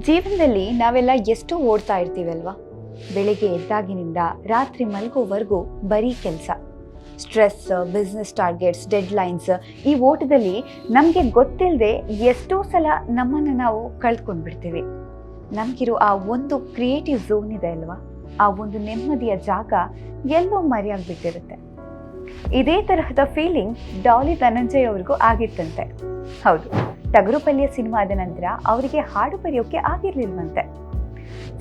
ಜೀವನದಲ್ಲಿ ನಾವೆಲ್ಲ ಎಷ್ಟು ಓಡ್ತಾ ಇರ್ತೀವಲ್ವಾ. ಬೆಳಿಗ್ಗೆ ಎದ್ದಾಗಿನಿಂದ ರಾತ್ರಿ ಮಲಗೋವರೆಗೂ ಬರೀ ಕೆಲಸ, ಸ್ಟ್ರೆಸ್, ಬಿಸ್ನೆಸ್ ಟಾರ್ಗೆಟ್ಸ್, ಡೆಡ್ಲೈನ್ಸ್. ಈ ಓಟದಲ್ಲಿ ನಮಗೆ ಗೊತ್ತಿಲ್ಲದೆ ಎಷ್ಟೋ ಸಲ ನಮ್ಮನ್ನು ನಾವು ಕಳ್ಕೊಂಡ್ಬಿಡ್ತೀವಿ. ನಮಗಿರೋ ಆ ಒಂದು ಕ್ರಿಯೇಟಿವ್ ಝೋನ್ ಇದೆ ಅಲ್ವಾ, ಆ ಒಂದು ನೆಮ್ಮದಿಯ ಜಾಗ ಎಲ್ಲೋ ಮರೆಯಾಗ್ಬಿಟ್ಟಿರುತ್ತೆ. ಇದೇ ತರಹದ ಫೀಲಿಂಗ್ ಡಾಲಿ ಧನಂಜಯ್ ಅವ್ರಿಗೂ ಆಗಿತ್ತಂತೆ. ಹೌದು, ಟಗರುಪಲ್ಯ ಸಿನಿಮಾದ ನಂತರ ಅವರಿಗೆ ಹಾಡು ಬರೆಯೋಕೆ ಆಗಿರ್ಲಿಲ್ವಂತೆ.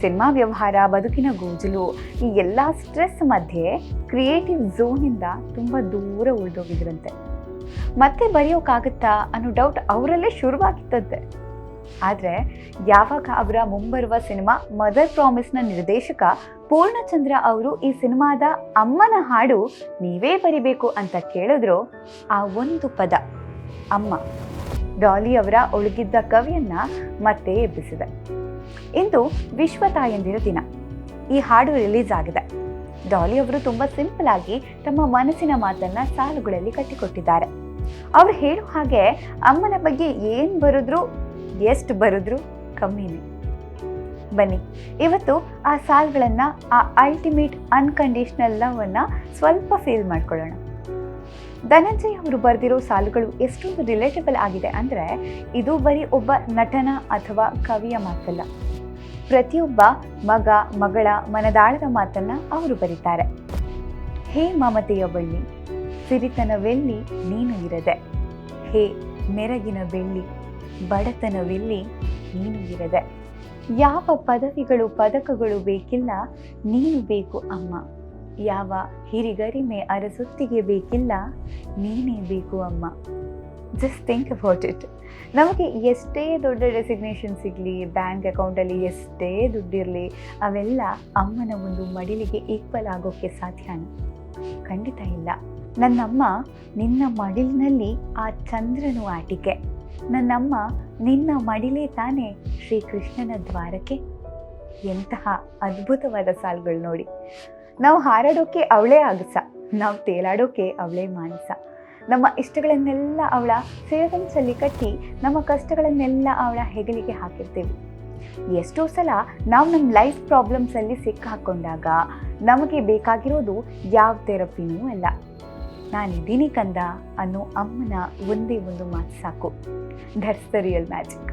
ಸಿನಿಮಾ ವ್ಯವಹಾರ, ಬದುಕಿನ ಗೋಜಲು, ಈ ಎಲ್ಲ ಸ್ಟ್ರೆಸ್ ಮಧ್ಯೆ ಕ್ರಿಯೇಟಿವ್ ಝೋನಿಂದ ತುಂಬ ದೂರ ಉಳಿದೋಗಿದ್ರಂತೆ. ಮತ್ತೆ ಬರೆಯೋಕ್ಕಾಗತ್ತಾ ಅನ್ನೋ ಡೌಟ್ ಅವರಲ್ಲೇ ಶುರುವಾಗಿತ್ತಂತೆ. ಆದರೆ ಯಾವಾಗ ಅವರ ಮುಂಬರುವ ಸಿನಿಮಾ ಮದರ್ ಪ್ರಾಮಿಸ್ನ ನಿರ್ದೇಶಕ ಪೂರ್ಣಚಂದ್ರ ಅವರು ಈ ಸಿನಿಮಾದ ಅಮ್ಮನ ಹಾಡು ನೀವೇ ಬರಿಬೇಕು ಅಂತ ಕೇಳಿದ್ರು, ಆ ಒಂದು ಪದ ಅಮ್ಮ ಡಾಲಿ ಅವರ ಒಳಗಿದ್ದ ಕವಿಯನ್ನ ಮತ್ತೆ ಎಬ್ಬಿಸಿದೆ. ಇಂದು ವಿಶ್ವ ತಾಯಂದಿರ ದಿನ. ಈ ಹಾಡು ರಿಲೀಸ್ ಆಗಿದೆ. ಡಾಲಿ ಅವರು ತುಂಬ ಸಿಂಪಲ್ ಆಗಿ ತಮ್ಮ ಮನಸ್ಸಿನ ಮಾತನ್ನ ಸಾಲುಗಳಲ್ಲಿ ಕಟ್ಟಿಕೊಟ್ಟಿದ್ದಾರೆ. ಅವ್ರು ಹೇಳೋ ಹಾಗೆ ಅಮ್ಮನ ಬಗ್ಗೆ ಏನು ಬರೆದ್ರು, ಎಷ್ಟು ಬರೆದ್ರು ಕಮ್ಮಿನೇ. ಬನ್ನಿ ಇವತ್ತು ಆ ಸಾಲುಗಳನ್ನ, ಆ ಅಲ್ಟಿಮೇಟ್ ಅನ್ಕಂಡೀಷನಲ್ ಲವ್ ಅನ್ನ ಸ್ವಲ್ಪ ಫೀಲ್ ಮಾಡ್ಕೊಳ್ಳೋಣ. ಧನಂಜಯ್ ಅವರು ಬರೆದಿರೋ ಸಾಲುಗಳು ಎಷ್ಟೊಂದು ರಿಲೇಟಬಲ್ ಆಗಿದೆ ಅಂದರೆ, ಇದು ಬರೀ ಒಬ್ಬ ನಟನ ಅಥವಾ ಕವಿಯ ಮಾತಲ್ಲ. ಪ್ರತಿಯೊಬ್ಬ ಮಗ ಮಗಳ ಮನದಾಳದ ಮಾತನ್ನ ಅವರು ಬರೀತಾರೆ. ಹೇ ಮಮತೆಯ ಬಳ್ಳಿ, ಸಿರಿತನವೆಲ್ಲಿ ನೀನು ಇರದೆ. ಹೇ ಮೆರಗಿನ ಬೆಳ್ಳಿ, ಬಡತನವೆಲ್ಲಿ ನೀನು ಇರದೆ. ಯಾವ ಪದವಿಗಳು ಪದಕಗಳು ಬೇಕಿಲ್ಲ, ನೀನು ಬೇಕು ಅಮ್ಮ. ಯಾವ ಹಿರಿಗರಿಮೆ ಅರಸೊತ್ತಿಗೆ ಬೇಕಿಲ್ಲ, ನೀನೇ ಬೇಕು ಅಮ್ಮ. Just think about it. ನಮಗೆ ಎಷ್ಟೇ ದೊಡ್ಡ ಡೆಸಿಗ್ನೇಷನ್ ಸಿಗಲಿ, ಬ್ಯಾಂಕ್ ಅಕೌಂಟಲ್ಲಿ ಎಷ್ಟೇ ದುಡ್ಡಿರಲಿ, ಅವೆಲ್ಲ ಅಮ್ಮನ ಒಂದು ಮಡಿಲಿಗೆ ಈಕ್ವಲ್ ಆಗೋಕ್ಕೆ ಸಾಧ್ಯನಾ? ಖಂಡಿತ ಇಲ್ಲ. ನನ್ನಮ್ಮ ನಿನ್ನ ಮಡಿಲಿನಲ್ಲಿ ಆ ಚಂದ್ರನು ಆಟಿಕೆ. ನನ್ನಮ್ಮ ನಿನ್ನ ಮಡಿಲೇ ತಾನೇ ಶ್ರೀಕೃಷ್ಣನ ದ್ವಾರಕ್ಕೆ. ಎಂತಹ ಅದ್ಭುತವಾದ ಸಾಲುಗಳು ನೋಡಿ. ನಾವು ಹಾರಾಡೋಕೆ ಅವಳೇ ಆಗಸ, ನಾವು ತೇಲಾಡೋಕೆ ಅವಳೇ ಮಾನಸ. ನಮ್ಮ ಇಷ್ಟಗಳನ್ನೆಲ್ಲ ಅವಳ ಸೆರಗಂಚಲ್ಲಿ ಕಟ್ಟಿ, ನಮ್ಮ ಕಷ್ಟಗಳನ್ನೆಲ್ಲ ಅವಳ ಹೆಗಲಿಗೆ ಹಾಕಿರ್ತೀವಿ. ಎಷ್ಟೋ ಸಲ ನಾವು ನಮ್ಮ ಲೈಫ್ ಪ್ರಾಬ್ಲಮ್ಸಲ್ಲಿ ಸಿಕ್ಕಾಕೊಂಡಾಗ ನಮಗೆ ಬೇಕಾಗಿರೋದು ಯಾವ ಥೆರಪಿನೂ ಅಲ್ಲ, ನಾನಿದ್ದೀನಿ ಕಂದ ಅನ್ನೋ ಅಮ್ಮನ ಒಂದೇ ಒಂದು ಮಾತು ಸಾಕು. That's the real magic.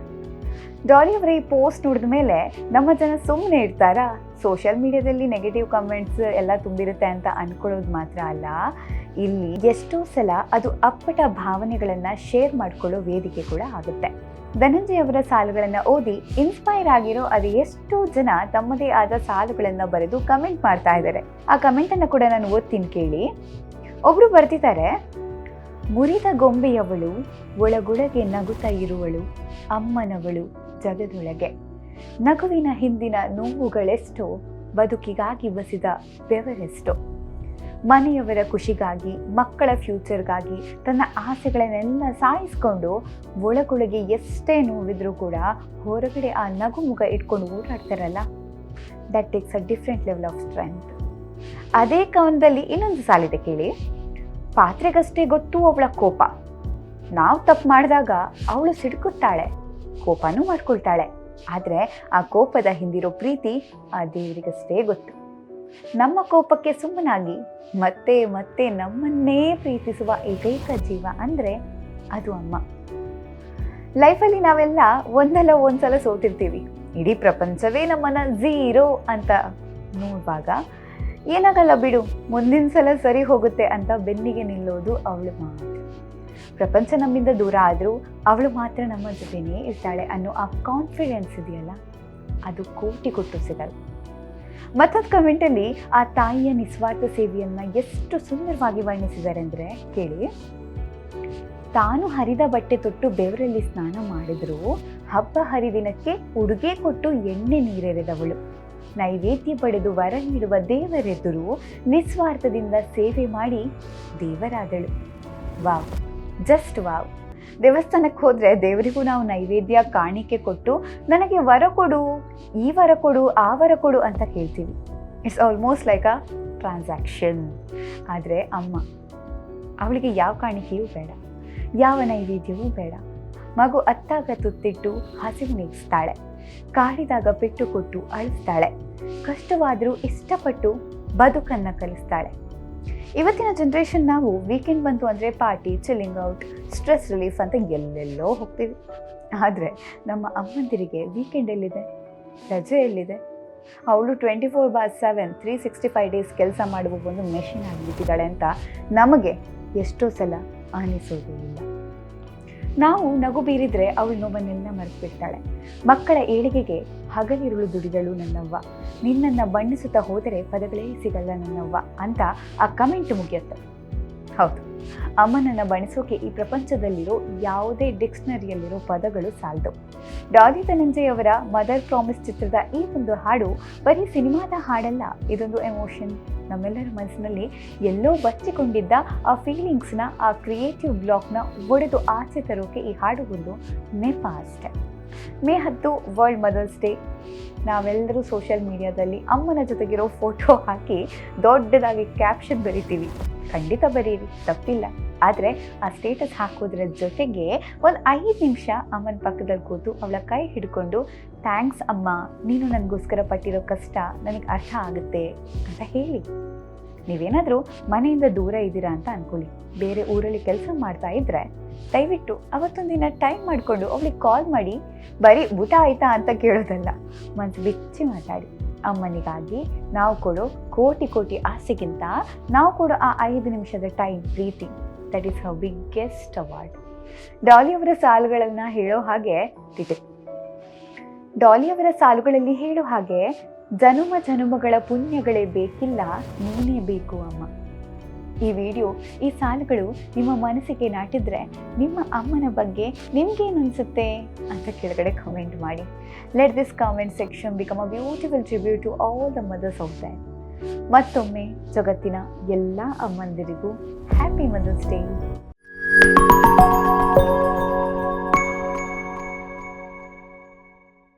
Daali ಅವರ ಈ ಪೋಸ್ಟ್ ನೋಡಿದ ಮೇಲೆ ನಮ್ಮ ಜನ ಸುಮ್ಮನೆ ಇರ್ತಾರಾ? ಸೋಷಿಯಲ್ ಮೀಡಿಯಾದಲ್ಲಿ ನೆಗೆಟಿವ್ ಕಮೆಂಟ್ಸ್ ಎಲ್ಲ ತುಂಬಿರುತ್ತೆ ಅಂತ ಅಂದ್ಕೊಳ್ಳೋದು ಮಾತ್ರ ಅಲ್ಲ, ಇಲ್ಲಿ ಎಷ್ಟೋ ಸಲ ಅದು ಅಪ್ಪಟ ಭಾವನೆಗಳನ್ನು ಶೇರ್ ಮಾಡಿಕೊಳ್ಳೋ ವೇದಿಕೆ ಕೂಡ ಆಗುತ್ತೆ. ಧನಂಜಯ್ ಅವರ ಸಾಲುಗಳನ್ನು ಓದಿ ಇನ್ಸ್ಪೈರ್ ಆಗಿರೋ ಅದು ಎಷ್ಟೋ ಜನ ತಮ್ಮದೇ ಆದ ಸಾಲುಗಳನ್ನು ಬರೆದು ಕಮೆಂಟ್ ಮಾಡ್ತಾ ಇದ್ದಾರೆ. ಆ ಕಮೆಂಟನ್ನು ಕೂಡ ನಾನು ಓದ್ತೀನಿ ಕೇಳಿ. ಒಬ್ಬರು ಬರ್ತಿದ್ದಾರೆ, ಮುರಿದ ಗೊಂಬೆಯವಳು ಒಳಗೊಳಗೆ ನಗುತ್ತಾ ಇರುವಳು, ಅಮ್ಮನವಳು ಜಗದೊಳಗೆ. ನಗುವಿನ ಹಿಂದಿನ ನೋವುಗಳೆಷ್ಟೋ, ಬದುಕಿಗಾಗಿ ಬಸಿದ ಬೆವರೆಷ್ಟೋ. ಮನೆಯವರ ಖುಷಿಗಾಗಿ, ಮಕ್ಕಳ ಫ್ಯೂಚರ್ಗಾಗಿ ತನ್ನ ಆಸೆಗಳನ್ನೆಲ್ಲ ಸಾಯಿಸ್ಕೊಂಡು ಒಳಗೊಳಗೆ ಎಷ್ಟೇ ನೋವಿದ್ರೂ ಕೂಡ ಹೊರಗಡೆ ಆ ನಗು ಮುಖ ಇಟ್ಕೊಂಡು ಓಡಾಡ್ತಾರಲ್ಲ, that takes a different level of strength. ಅದೇ ಕವನದಲ್ಲಿ ಇನ್ನೊಂದು ಸಾಲಿದೆ ಕೇಳಿ. ಪಾತ್ರೆಗಷ್ಟೇ ಗೊತ್ತು ಅವಳ ಕೋಪ. ನಾವು ತಪ್ಪು ಮಾಡಿದಾಗ ಅವಳು ಸಿಡ್ಕುತ್ತಾಳೆ, ಕೋಪನೂ ಮಾಡ್ಕೊಳ್ತಾಳೆ. ಆದರೆ ಆ ಕೋಪದ ಹಿಂದಿರೋ ಪ್ರೀತಿ ಆ ದೇವರಿಗಷ್ಟೇ ಗೊತ್ತು. ನಮ್ಮ ಕೋಪಕ್ಕೆ ಸುಮ್ಮನಾಗಿ ಮತ್ತೆ ಮತ್ತೆ ನಮ್ಮನ್ನೇ ಪ್ರೀತಿಸುವ ಏಕೈಕ ಜೀವ ಅಂದರೆ ಅದು ಅಮ್ಮ. ಲೈಫಲ್ಲಿ ನಾವೆಲ್ಲ ಒಂದಲ್ಲ ಒಂದ್ಸಲ ಸೋತಿರ್ತೀವಿ. ಇಡೀ ಪ್ರಪಂಚವೇ ನಮ್ಮನ್ನು ಝೀರೋ ಅಂತ ನೋಡುವಾಗ, ಏನಾಗಲ್ಲ ಬಿಡು, ಮುಂದಿನ ಸಲ ಸರಿ ಹೋಗುತ್ತೆ ಅಂತ ಬೆನ್ನಿಗೆ ನಿಲ್ಲೋದು ಅವಳು ಮಾತ್ರ. ಪ್ರಪಂಚ ನಮ್ಮಿಂದ ದೂರ ಆದರೂ ಅವಳು ಮಾತ್ರ ನಮ್ಮ ಜೊತೆನೇ ಇರ್ತಾಳೆ ಅನ್ನೋ ಆ ಕಾನ್ಫಿಡೆನ್ಸ್ ಇದೆಯಲ್ಲ, ಅದು ಕೋಟಿ ಕೊಟ್ಟು ಸಿಗಲ್ಲ. ಮತ್ತೊಂದು ಕಮೆಂಟಲ್ಲಿ ಆ ತಾಯಿಯ ನಿಸ್ವಾರ್ಥ ಸೇವೆಯನ್ನು ಎಷ್ಟು ಸುಂದರವಾಗಿ ವರ್ಣಿಸಿದ್ದಾರೆ ಅಂದರೆ ಕೇಳಿ. ತಾನು ಹರಿದ ಬಟ್ಟೆ ತೊಟ್ಟು ಬೆವರಲ್ಲಿ ಸ್ನಾನ ಮಾಡಿದ್ರು, ಹಬ್ಬ ಹರಿದಿನಕ್ಕೆ ಉಡುಗೆ ಕೊಟ್ಟು ಎಣ್ಣೆ ನೀರೆರೆದವಳು. ನೈವೇದ್ಯ ಪಡೆದು ವರ ನೀಡುವ ದೇವರೆದುರು ನಿಸ್ವಾರ್ಥದಿಂದ ಸೇವೆ ಮಾಡಿ ದೇವರಾದಳು. Wow, just wow. ದೇವಸ್ಥಾನಕ್ಕೆ ಹೋದರೆ ದೇವರಿಗೂ ನಾವು ನೈವೇದ್ಯ ಕಾಣಿಕೆ ಕೊಟ್ಟು ನನಗೆ ವರ ಕೊಡು, ಈ ವರ ಕೊಡು, ಆ ವರ ಕೊಡು ಅಂತ ಕೇಳ್ತೀವಿ. It's almost like a transaction. ಆದರೆ ಅಮ್ಮ, ಅವಳಿಗೆ ಯಾವ ಕಾಣಿಕೆಯೂ ಬೇಡ, ಯಾವ ನೈವೇದ್ಯವೂ ಬೇಡ. ಮಗು ಅತ್ತಾಗ ತುತ್ತಿಟ್ಟು ಹಸಿವು ನೀಗಿಸ್ತಾಳೆ. ಕಾಡಿದಾಗ ಪೆಟ್ಟು ಕೊಟ್ಟು ಅಳಿಸ್ತಾಳೆ, ಕಷ್ಟವಾದರೂ ಇಷ್ಟಪಟ್ಟು ಬದುಕನ್ನು ಕಲಿಸ್ತಾಳೆ. ಇವತ್ತಿನ ಜನ್ರೇಷನ್ ನಾವು ವೀಕೆಂಡ್ ಬಂತು ಅಂದರೆ party, chilling out, stress relief ಅಂತ ಎಲ್ಲೆಲ್ಲೋ ಹೋಗ್ತೀವಿ. ಆದರೆ ನಮ್ಮ ಅಮ್ಮಂದಿರಿಗೆ ವೀಕೆಂಡ್ ಎಲ್ಲಿದೆ, ರಜೆ ಎಲ್ಲಿದೆ? ಅವಳು 24/7 365 ಡೇಸ್ ಕೆಲಸ ಮಾಡುವ ಒಂದು ಮೆಷಿನ್ ಆಗಿಬಿಟ್ಟಿದ್ದಾಳೆ ಅಂತ ನಮಗೆ ಎಷ್ಟೋ ಸಲ ಅನಿಸೋದೇ ಇಲ್ಲ. ನಾವು ನಗು ಬೀರಿದ್ರೆ ಅವಳು ನೋವನ್ನೆಲ್ಲ ಮರೆತುಬಿಡ್ತಾಳೆ. ಮಕ್ಕಳ ಏಳಿಗೆಗೆ ಹಗಲಿರುಳು ದುಡಿದಳು ನನ್ನವ್ವ, ನಿನ್ನನ್ನು ಬಣ್ಣಿಸುತ್ತಾ ಹೋದರೆ ಪದಗಳೇ ಸಿಗಲ್ಲ ನನ್ನವ್ವ ಅಂತ ಆ ಕಮೆಂಟ್ ಮುಗಿಯುತ್ತೆ. ಹೌದು, ಅಮ್ಮನನ್ನು ಬಣಿಸೋಕೆ ಈ ಪ್ರಪಂಚದಲ್ಲಿರೋ ಯಾವುದೇ ಡಿಕ್ಷನರಿಯಲ್ಲಿರೋ ಪದಗಳು ಸಾಲದು. ಡಾಲಿ ಧನಂಜಯ್ ಅವರ ಮದರ್ ಪ್ರಾಮಿಸ್ ಚಿತ್ರದ ಈ ಒಂದು ಹಾಡು ಬರೀ ಸಿನಿಮಾದ ಹಾಡಲ್ಲ, ಇದೊಂದು ಎಮೋಷನ್. ನಮ್ಮೆಲ್ಲರ ಮನಸ್ಸಿನಲ್ಲಿ ಎಲ್ಲೋ ಬಚ್ಚಿಕೊಂಡಿದ್ದ ಆ ಫೀಲಿಂಗ್ಸ್ನ, ಆ ಕ್ರಿಯೇಟಿವ್ ಬ್ಲಾಕ್ನ ಒಡೆದು ಆಚೆ ತರೋಕೆ ಈ ಹಾಡು ಒಂದು ನೆಪ ಅಷ್ಟೆ. May 10 world mother's day. ನಾವೆಲ್ಲರೂ ಸೋಷಿಯಲ್ ಮೀಡಿಯಾದಲ್ಲಿ ಅಮ್ಮನ ಜೊತೆಗಿರೋ ಫೋಟೋ ಹಾಕಿ ದೊಡ್ಡದಾಗಿ ಕ್ಯಾಪ್ಷನ್ ಬರಿತೀವಿ. ಖಂಡಿತ ಬರೀರಿ, ತಪ್ಪಿಲ್ಲ. ಆದರೆ ಆ ಸ್ಟೇಟಸ್ ಹಾಕೋದ್ರ ಜೊತೆಗೆ ಒಂದು 5 ನಿಮಿಷ ಅಮ್ಮನ ಪಕ್ಕದಲ್ಲಿ ಕೂತು ಅವಳ ಕೈ ಹಿಡ್ಕೊಂಡು ಥ್ಯಾಂಕ್ಸ್ ಅಮ್ಮ, ನೀನು ನನಗೋಸ್ಕರ ಪಟ್ಟಿರೋ ಕಷ್ಟ ನನಗೆ ಅರ್ಥ ಆಗುತ್ತೆ ಅಂತ ಹೇಳಿ. ನೀವೇನಾದರೂ ಮನೆಯಿಂದ ದೂರ ಇದ್ದೀರಾ ಅಂತ ಅಂದ್ಕೊಳ್ಳಿ, ಬೇರೆ ಊರಲ್ಲಿ ಕೆಲಸ ಮಾಡ್ತಾ ಇದ್ದರೆ ದಯವಿಟ್ಟು ಅವತ್ತೊಂದು ದಿನ ಟೈಮ್ ಮಾಡಿಕೊಂಡು ಅವಳಿಗೆ ಕಾಲ್ ಮಾಡಿ, ಬರೀ ಊಟ ಆಯಿತಾ ಅಂತ ಕೇಳೋದಲ್ಲ, ಮನಸ್ಸು ಬಿಚ್ಚಿ ಮಾತಾಡಿ. ಅಮ್ಮನಿಗಾಗಿ ನಾವು ಕೊಡೋ ಕೋಟಿ ಕೋಟಿ ಆಸೆಗಿಂತ ನಾವು ಕೊಡೋ ಆ 5 ನಿಮಿಷದ ಟೈಮ್, ಪ್ರೀತಿ, that is her biggest award. Daali ಅವರ ಸಾಲುಗಳನ್ನು ಹೇಳೋ ಹಾಗೆ ಡಾಲಿ ಅವರ ಸಾಲುಗಳಲ್ಲಿ ಹೇಳೋ ಹಾಗೆ, ಜನುಮ ಜನುಮಗಳ ಪುಣ್ಯಗಳೇ ಬೇಕಿಲ್ಲ, ನೀನೇ ಬೇಕು ಅಮ್ಮ. ಈ ವಿಡಿಯೋ, ಈ ಸಾಲುಗಳು ನಿಮ್ಮ ಮನಸ್ಸಿಗೆ ನಾಟಿದ್ರೆ ನಿಮ್ಮ ಅಮ್ಮನ ಬಗ್ಗೆ ನಿಮ್ಗೇನು ಅನಿಸುತ್ತೆ ಅಂತ ಕೆಳಗಡೆ ಕಮೆಂಟ್ ಮಾಡಿ. Let this comment section become a beautiful tribute to all the mothers out there. ಮತ್ತೊಮ್ಮೆ ಜಗತ್ತಿನ ಎಲ್ಲ ಅಮ್ಮಂದಿರಿಗೂ ಹ್ಯಾಪಿ ಮದರ್ಸ್ ಡೇ.